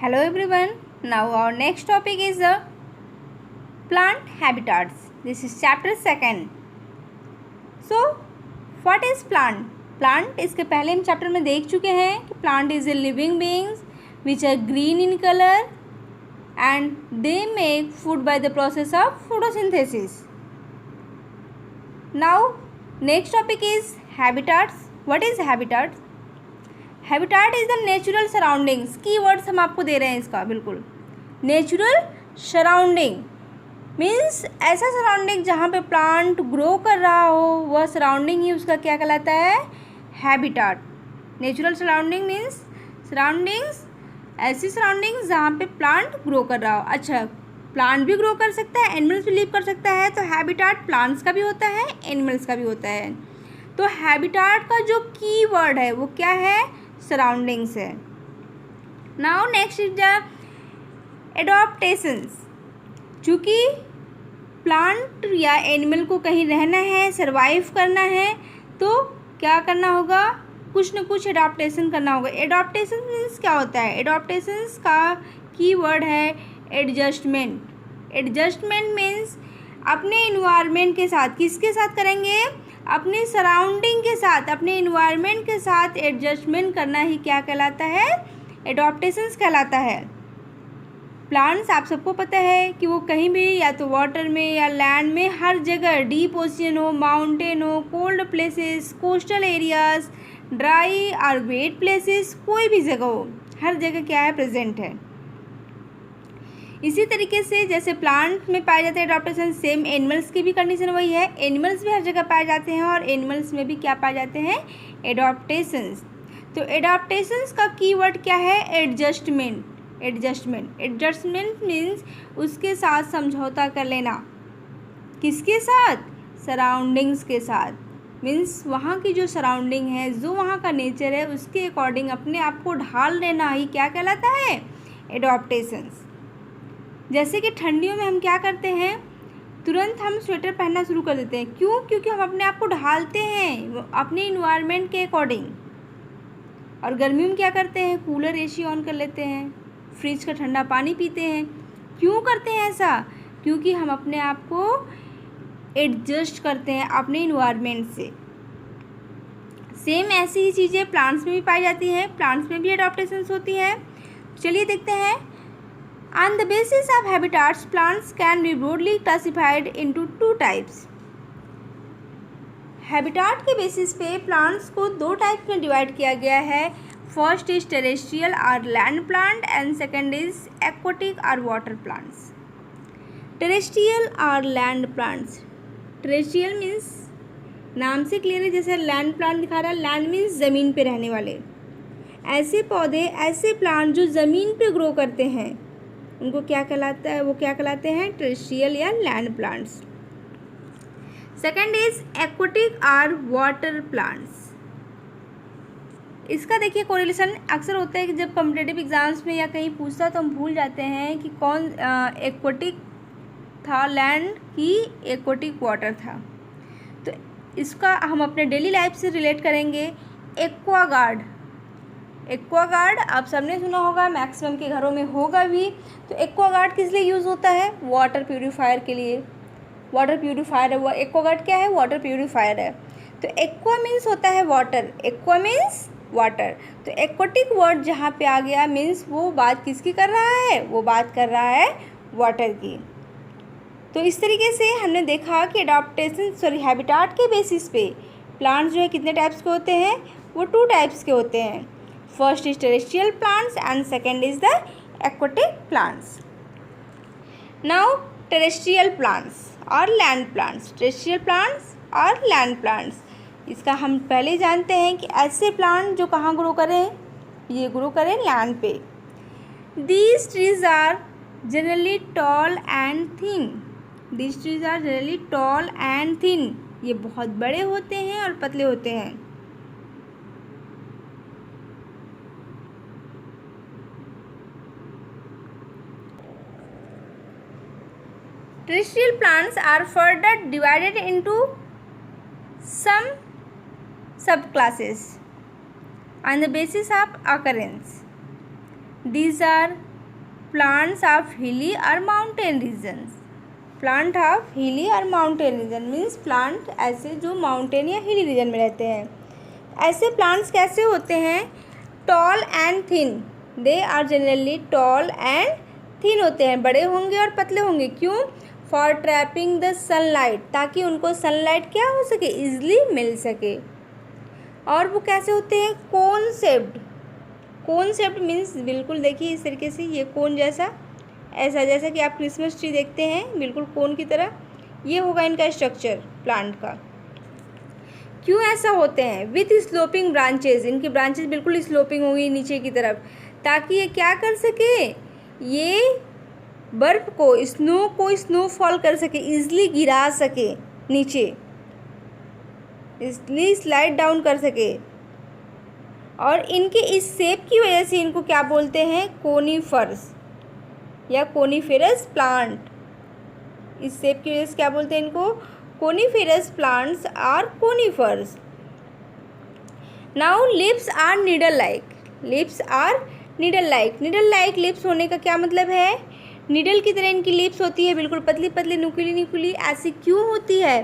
Hello everyone. Now our next topic is plant habitats. This is chapter 2nd. So what is plant? Plant इसके पहले हम chapter में देख चुके हैं कि plant is a living beings which are green in color and they make food by the process of photosynthesis. Now next topic is habitats. What is habitats? Habitat is the natural surroundings. की words हम आपको दे रहे हैं इसका. बिल्कुल natural surrounding means ऐसा surrounding जहाँ पे प्लांट ग्रो कर रहा हो, वह सराउंडिंग ही उसका क्या कहलाता है? Habitat. Natural surrounding means surroundings, ऐसी सराउंडिंग्स जहाँ पे प्लांट ग्रो कर रहा हो. अच्छा, प्लांट भी ग्रो कर सकता है, एनिमल्स भी लिव कर सकता है, तो हैबिटाट प्लांट्स का भी होता है, एनिमल्स का भी होता है. तो हैबिटाट का जो की वर्ड है वो क्या है? सराउंडिंग्स है. Now next is the adaptations. चूँकि प्लांट या एनिमल को कहीं रहना है, सरवाइव करना है, तो क्या करना होगा? कुछ न कुछ एडॉप्टेशन करना होगा. एडॉप्टेशन मीन्स क्या होता है? एडॉप्टेशंस का की वर्ड है एडजस्टमेंट. एडजस्टमेंट मीन्स अपने इन्वायरमेंट के साथ, किसके साथ करेंगे? अपने सराउंडिंग के साथ, अपने इन्वायरमेंट के साथ एडजस्टमेंट करना ही क्या कहलाता है? एडॉप्टेशंस कहलाता है. प्लांट्स आप सबको पता है कि वो कहीं भी, या तो वाटर में या लैंड में, हर जगह, डीप ओशियन हो, माउंटेन हो, cold places, coastal areas, dry और वेट प्लेसेस, कोई भी जगह हो, हर जगह क्या है? प्रेजेंट है. इसी तरीके से जैसे प्लांट में पाए जाते हैं एडॉप्टेशन, सेम एनिमल्स की भी कंडीशन वही है. एनिमल्स भी हर जगह पाए जाते हैं और एनिमल्स में भी क्या पाए जाते हैं? एडॉप्टेशंस. तो एडॉप्टेशंस का कीवर्ड क्या है? एडजस्टमेंट. एडजस्टमेंट. एडजस्टमेंट मीन्स उसके साथ समझौता कर लेना. किसके साथ? सराउंडिंग्स के साथ. मीन्स वहाँ की जो सराउंडिंग है, जो वहाँ का नेचर है, उसके अकॉर्डिंग अपने आप को ढाल लेना ही क्या कहलाता है? एडॉप्टेशंस. जैसे कि ठंडियों में हम क्या करते हैं? तुरंत हम स्वेटर पहनना शुरू कर देते हैं. क्यों? क्योंकि हम अपने आप को ढालते हैं अपने इन्वायरमेंट के अकॉर्डिंग. और गर्मियों में क्या करते हैं? कूलर, एसी ऑन कर लेते हैं, फ्रिज का ठंडा पानी पीते हैं. क्यों करते हैं ऐसा? क्योंकि हम अपने आप को एडजस्ट करते हैं अपने इन्वायरमेंट से. सेम ऐसी ही चीज़ें प्लांट्स में भी पाई जाती हैं. प्लांट्स में भी एडॉप्टेशंस होती है. चलिए देखते हैं. On the basis of habitats, plants can be broadly classified into two types. Habitat के बेसिस पे प्लांट्स को दो टाइप में डिवाइड किया गया है. फर्स्ट इज टेरेस्ट्रियल और land plant and second is aquatic और वाटर प्लांट्स. टेरेस्ट्रियल और लैंड प्लांट्स. टेरेस्ट्रियल मीन्स नाम से क्लियर है, जैसे लैंड प्लांट दिखा रहा है. लैंड मीन्स ज़मीन पे रहने वाले ऐसे पौधे, ऐसे प्लांट जो ज़मीन पे ग्रो करते हैं, उनको क्या कहलाता है? वो क्या कहलाते हैं? टेरेस्ट्रियल या land plants. Second is aquatic और वाटर प्लांट्स. इसका देखिए कोरिलेशन अक्सर होता है कि जब कॉम्पिटिटिव एग्जाम्स में या कहीं पूछता तो हम भूल जाते हैं कि कौन एक्वाटिक था लैंड की एक्वाटिक वाटर था. तो इसका हम अपने डेली लाइफ से रिलेट करेंगे. एक्वागार्ड. एक्वागार्ड आप सबने सुना होगा, मैक्सिमम के घरों में होगा भी. तो एक्वागार्ड किस लिए यूज़ होता है? वाटर प्यूरीफायर के लिए. वाटर प्यूरीफायर है वो. एक्वागार्ड क्या है? वाटर प्यूरीफायर है. तो एक्वा मीन्स होता है वाटर. Aqua means water. तो एक्वाटिक वर्ड जहाँ पे आ गया मीन्स वो बात किसकी कर रहा है? वो बात कर रहा है वाटर की. तो इस तरीके से हमने देखा कि हैबिटाट के बेसिस पे प्लांट्स जो है कितने टाइप्स के होते हैं? वो टू टाइप्स के होते हैं. First is terrestrial plants and second is the aquatic plants. Now terrestrial plants और लैंड प्लांट्स. टेरेस्ट्रियल प्लांट्स और लैंड प्लांट्स, इसका हम पहले जानते हैं कि ऐसे प्लांट जो कहाँ ग्रो करें? ये ग्रो करें लैंड पे. These trees are generally tall and thin. These trees are generally tall and thin. ये बहुत बड़े होते हैं और पतले होते हैं. Terrestrial plants are further divided into some subclasses on the basis of occurrence. These are plants of हिली और माउंटेन रीजन्स। प्लांट ऑफ हिली और माउंटेन रीजन मीन्स प्लांट ऐसे जो माउंटेन या हिली रीजन में रहते हैं। ऐसे प्लांट्स कैसे होते हैं? Tall and thin, they are generally tall and thin होते हैं, बड़े होंगे और पतले होंगे। क्यों? फॉर ट्रैपिंग द सनलाइट, ताकि उनको सनलाइट क्या हो सके, ईजिली मिल सके। और वो कैसे होते हैं? कोन शेप्ड। कोन शेप्ड मीन्स बिल्कुल देखिए इस तरीके से, ये कोन जैसा, ऐसा जैसा कि आप क्रिसमस ट्री देखते हैं बिल्कुल कोन की तरह, ये होगा इनका स्ट्रक्चर प्लांट का। क्यों ऐसा होते हैं? विथ स्लोपिंग ब्रांचेज, इनकी ब्रांचेज बिल्कुल स्लोपिंग होगी नीचे की तरफ, ताकि ये क्या कर सके, ये बर्फ़ को स्नोफॉल कर सके, ईजिली गिरा सके नीचे, इसलिए स्लाइड डाउन कर सके। और इनके इस शेप की वजह से इनको क्या बोलते हैं? कोनीफर्स या कोनीफेरस प्लांट। इस शेप की वजह से क्या बोलते हैं इनको? Coniferous plants are conifers. Now leaves are needle like. Leaves are needle like. Needle like leaves होने का क्या मतलब है? नीडल की तरह इनकी लिप्स होती है, बिल्कुल पतली पतली, नुकीली नुकीली। ऐसी क्यों होती है?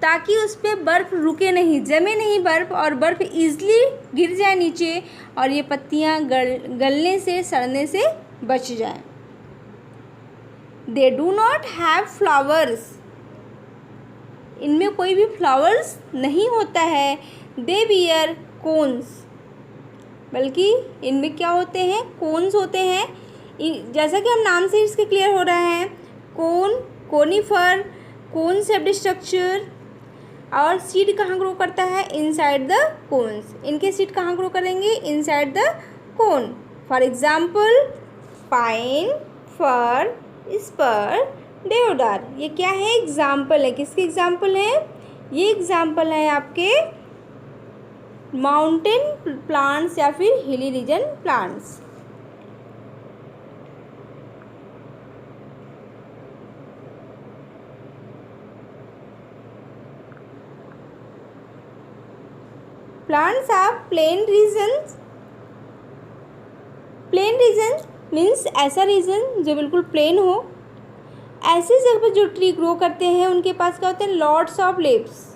ताकि उस पर बर्फ़ रुके नहीं, जमे नहीं बर्फ़, और बर्फ़ ईजिली गिर जाए नीचे और ये पत्तियाँ गलने से, सड़ने से बच जाएं। They do not have flowers. इनमें कोई भी फ्लावर्स नहीं होता है। दे बियर कोन्स, बल्कि इनमें क्या होते हैं? कोन्स होते हैं। जैसा कि हम नाम से इसके क्लियर हो रहा है, cone, conifer, cone shaped structure. और सीड कहाँ ग्रो करता है? Inside the cones. इनके सीड कहाँ ग्रो करेंगे? Inside the cone. For example pine, fir, spruce, deodar. ये क्या है? एग्जाम्पल है। किसके एग्जाम्पल है? ये एग्जाम्पल है आपके माउंटेन प्लांट्स या फिर hilly region plants. Plants of plain regions. Plain region means ऐसा रीजन जो बिल्कुल प्लेन हो। ऐसी जगह पर जो ट्री ग्रो करते हैं उनके पास क्या होते हैं? Lots of lips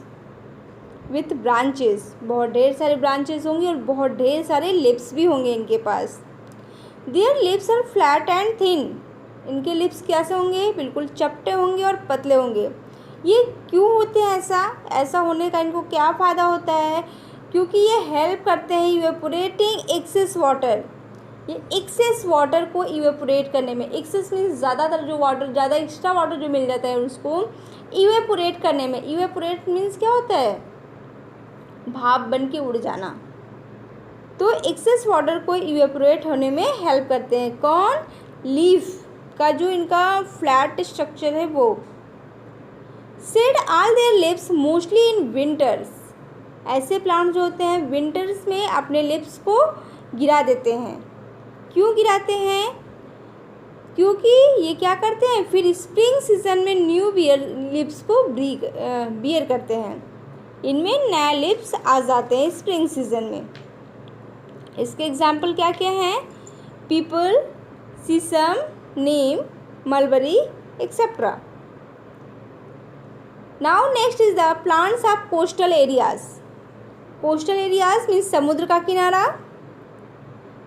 with branches. बहुत ढेर सारे ब्रांचेस होंगे और बहुत ढेर सारे लिप्स भी होंगे इनके पास। Their lips are flat and thin. इनके लिप्स कैसे होंगे? बिल्कुल चपटे होंगे और पतले होंगे। ये क्यों होते हैं ऐसा होने का इनको क्या फ़ायदा होता है? क्योंकि ये हेल्प करते हैं इवेपोरेटिंग एक्सेस वाटर। ये एक्सेस वाटर को इवेपोरेट करने में, एक्सेस मीन्स ज़्यादातर जो वाटर, ज़्यादा एक्स्ट्रा वाटर जो मिल जाता है उसको इवेपोरेट करने में। इवेपोरेट मीन्स क्या होता है? भाप बन के उड़ जाना। तो एक्सेस वाटर को इवेपोरेट होने में हेल्प करते हैं। कौन? लीफ का जो इनका फ्लैट स्ट्रक्चर है वो। Shed all their leaves mostly in winters. ऐसे प्लांट जो होते हैं विंटर्स में अपने लिप्स को गिरा देते हैं। क्यों गिराते हैं? क्योंकि ये क्या करते हैं, फिर स्प्रिंग सीजन में न्यू लिप्स को बियर करते हैं। इनमें नए लिप्स आ जाते हैं स्प्रिंग सीजन में। इसके एग्जाम्पल क्या क्या हैं? People, sesame, Neem, mulberry etcetera. Now next is the plants of coastal areas. Coastal areas means समुद्र का किनारा।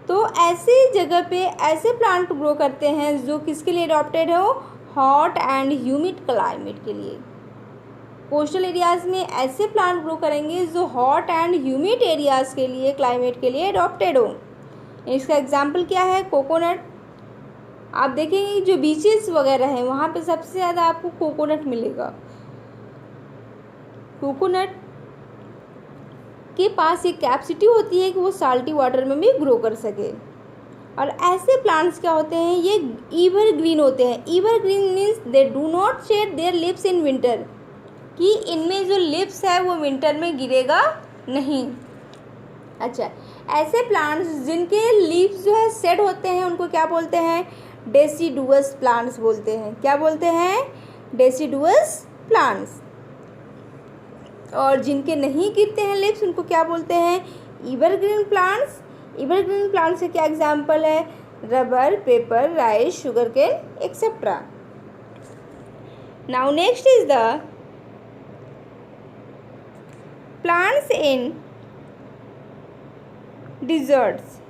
तो ऐसी जगह पे ऐसे प्लांट ग्रो करते हैं जो किसके लिए अडॉप्टेड हो? हॉट एंड ह्यूमिड क्लाइमेट के लिए। कोस्टल एरियाज़ में ऐसे प्लांट ग्रो करेंगे जो हॉट एंड ह्यूमिड एरियाज़ के लिए, क्लाइमेट के लिए अडॉप्टेड हो। इसका एग्जांपल क्या है? कोकोनट। आप देखेंगे जो बीचेस वगैरह हैं वहाँ पे सबसे ज़्यादा आपको कोकोनट मिलेगा। कोकोनट के पास एक कैपेसिटी होती है कि वो साल्टी वाटर में भी ग्रो कर सके। और ऐसे प्लांट्स क्या होते हैं? ये एवरग्रीन होते हैं। Evergreen means they do not shade there lips in winter, कि इनमें जो लिप्स है वो विंटर में गिरेगा नहीं। अच्छा, ऐसे प्लांट्स जिनके लीव्स जो है शेड होते हैं उनको क्या बोलते हैं? डेसिडुअस प्लांट्स बोलते हैं। क्या बोलते हैं? Deciduous plants. और जिनके नहीं गिरते हैं लिप्स उनको क्या बोलते हैं? Evergreen plants. एवरग्रीन प्लांट्स के क्या एग्जाम्पल है? rubber, paper, rice, sugarcane, etc. Now next is the plants in deserts.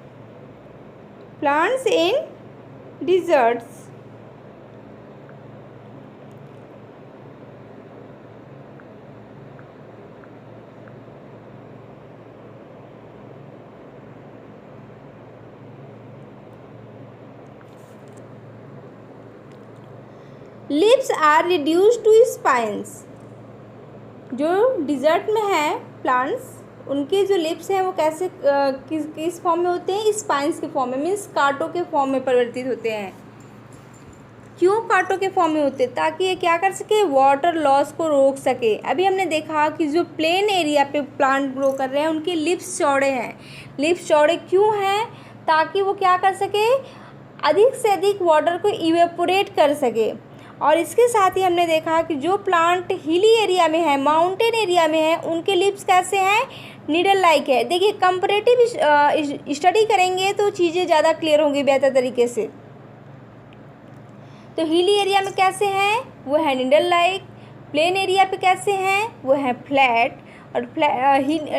Plants in deserts. Leaves are reduce to spines. जो डिज़र्ट में है प्लांट्स, उनके जो लिप्स हैं वो कैसे किस फॉर्म में होते हैं? स्पाइंस के फॉर्म में, मीन्स कांटों के फॉर्म में परिवर्तित होते हैं। क्यों कांटों के फॉर्म में होते हैं? ताकि ये क्या कर सके? वाटर लॉस को रोक सके। अभी हमने देखा कि जो प्लेन एरिया पे प्लांट ग्रो कर रहे हैं उनके लिप्स चौड़े हैं। लिप्स चौड़े क्यों हैं? ताकि वो क्या कर सके? अधिक से अधिक वाटर को इवेपोरेट कर सके। और इसके साथ ही हमने देखा कि जो प्लांट हिली एरिया में है, माउंटेन एरिया में है, उनके लिप्स कैसे हैं? नीडल लाइक है। देखिए, कंपैरेटिव स्टडी करेंगे तो चीज़ें ज़्यादा क्लियर होंगी बेहतर तरीके से। तो हिली एरिया में कैसे हैं? वो है नीडल लाइक। प्लेन एरिया पे कैसे हैं? वो है फ्लैट। और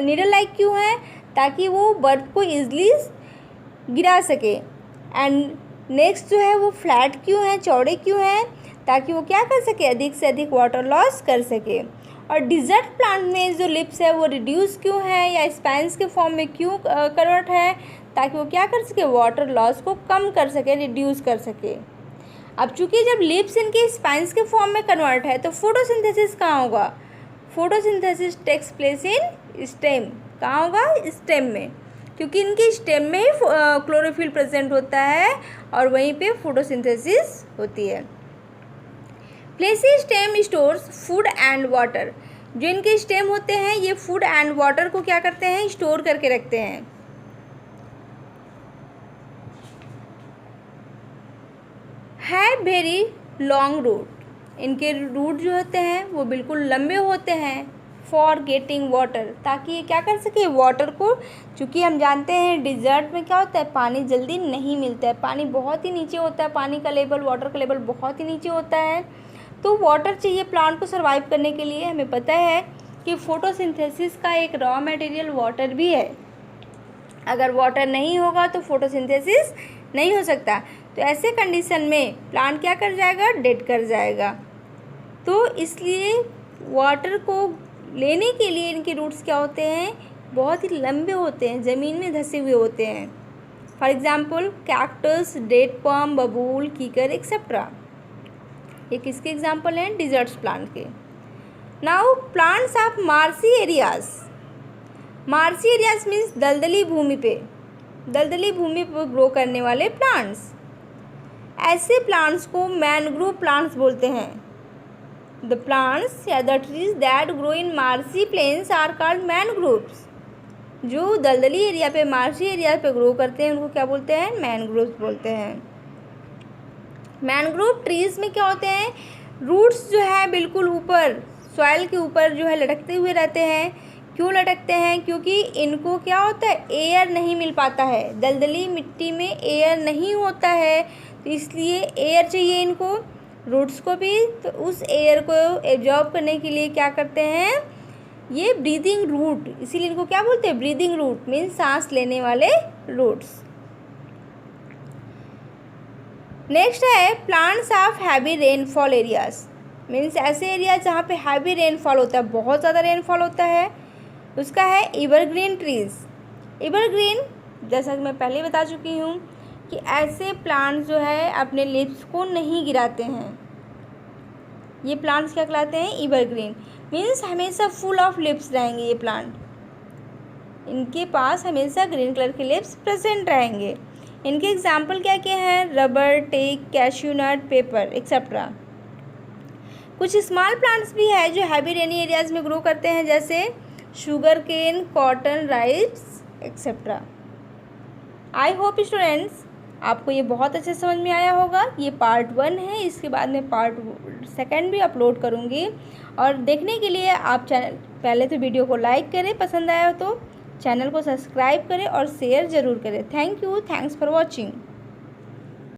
नीडल लाइक क्यों है? ताकि वो बर्फ को ईजिली गिरा सके। एंड नेक्स्ट जो है वो फ्लैट क्यों है, चौड़े क्यों हैं? ताकि वो क्या कर सके? अधिक से अधिक वाटर लॉस कर सके। और डिज़र्ट प्लांट में जो लिप्स है वो रिड्यूस क्यों है या स्पाइंस के फॉर्म में क्यों कन्वर्ट है? ताकि वो क्या कर सके? वाटर लॉस को कम कर सके, रिड्यूस कर सके। अब चूंकि जब लिप्स इनके स्पाइंस के फॉर्म में कन्वर्ट है तो फोटोसिंथेसिस कहाँ होगा? Photosynthesis takes place in stem. कहाँ होगा? स्टेम में, क्योंकि इनके स्टेम में ही क्लोरोफिल प्रेजेंट होता है और वहीं पे फोटोसिंथेसिस होती है। Fleshy stem stores food and water. जो इनके स्टेम होते हैं ये फूड एंड वाटर को क्या करते हैं? स्टोर करके रखते हैं। Have very long route. इनके रूट जो होते हैं वो बिल्कुल लंबे होते हैं फॉर गेटिंग वाटर, ताकि ये क्या कर सके? वाटर को, चूँकि हम जानते हैं डिज़र्ट में क्या होता है? पानी जल्दी नहीं मिलता है, पानी बहुत ही नीचे होता है, पानी का लेवल, वाटर का लेवल बहुत ही नीचे होता है। तो वाटर चाहिए प्लांट को सर्वाइव करने के लिए। हमें पता है कि फोटोसिंथेसिस का एक रॉ मटेरियल वाटर भी है। अगर वाटर नहीं होगा तो फोटोसिंथेसिस नहीं हो सकता। तो ऐसे कंडीशन में प्लांट क्या कर जाएगा? डेड कर जाएगा। तो इसलिए वाटर को लेने के लिए इनके रूट्स क्या होते हैं? बहुत ही लंबे होते हैं, ज़मीन में धंसे हुए होते हैं। For example cactus, date palm, बबूल, कीकर एक्सेट्रा। ये किसके एग्जाम्पल हैं? डिजर्ट्स प्लांट के। Now plants of marshy areas. Marshy areas means दलदली भूमि पे, दलदली भूमि पर ग्रो करने वाले प्लांट्स। ऐसे प्लांट्स को मैनग्रोव प्लांट्स बोलते हैं। द प्लांट्स या the trees that grow in marshy plains are called mangroves. जो दलदली एरिया पे, मार्सी एरिया पे ग्रो करते हैं उनको क्या बोलते हैं? मैनग्रोव्स बोलते हैं। मैनग्रोव ट्रीज में क्या होते हैं? रूट्स जो है बिल्कुल ऊपर, सॉइल के ऊपर जो है लटकते हुए रहते हैं। क्यों लटकते हैं? क्योंकि इनको क्या होता है? एयर नहीं मिल पाता है। दलदली मिट्टी में एयर नहीं होता है, तो इसलिए एयर चाहिए इनको, रूट्स को भी। तो उस एयर को एब्जॉर्ब करने के लिए क्या करते हैं? ये ब्रीदिंग रूट, इसीलिए इनको क्या बोलते हैं? ब्रीदिंग रूट मीन्स सांस लेने वाले रूट्स। नेक्स्ट है plants of heavy rainfall areas. Means ऐसे एरिया जहाँ पे हैवी रेनफॉल होता है, बहुत ज़्यादा रेनफॉल होता है, उसका है एवरग्रीन ट्रीज। एवरग्रीन, जैसा कि मैं पहले बता चुकी हूँ कि ऐसे प्लांट्स जो है अपने लीव्स को नहीं गिराते हैं। ये प्लांट्स क्या कहलाते हैं? एवरग्रीन। मीन्स हमेशा फुल ऑफ लीव्स रहेंगे ये प्लांट, इनके पास हमेशा ग्रीन कलर के लीव्स प्रेजेंट रहेंगे। इनके एग्जाम्पल क्या क्या हैं? Rubber, teak, cashew nut, pepper etcetera. कुछ स्मॉल प्लांट्स भी है जो हैवी रेनी एरियाज में ग्रो करते हैं, जैसे sugar cane, cotton, rice etcetera. I hope students आपको ये बहुत अच्छे समझ में आया होगा। ये पार्ट 1 है, इसके बाद में पार्ट 2 भी अपलोड करूँगी। और देखने के लिए आप चैनल पहले तो वीडियो को लाइक करें, पसंद आया हो तो चैनल को सब्सक्राइब करें और शेयर ज़रूर करें। Thank you, thanks for watching.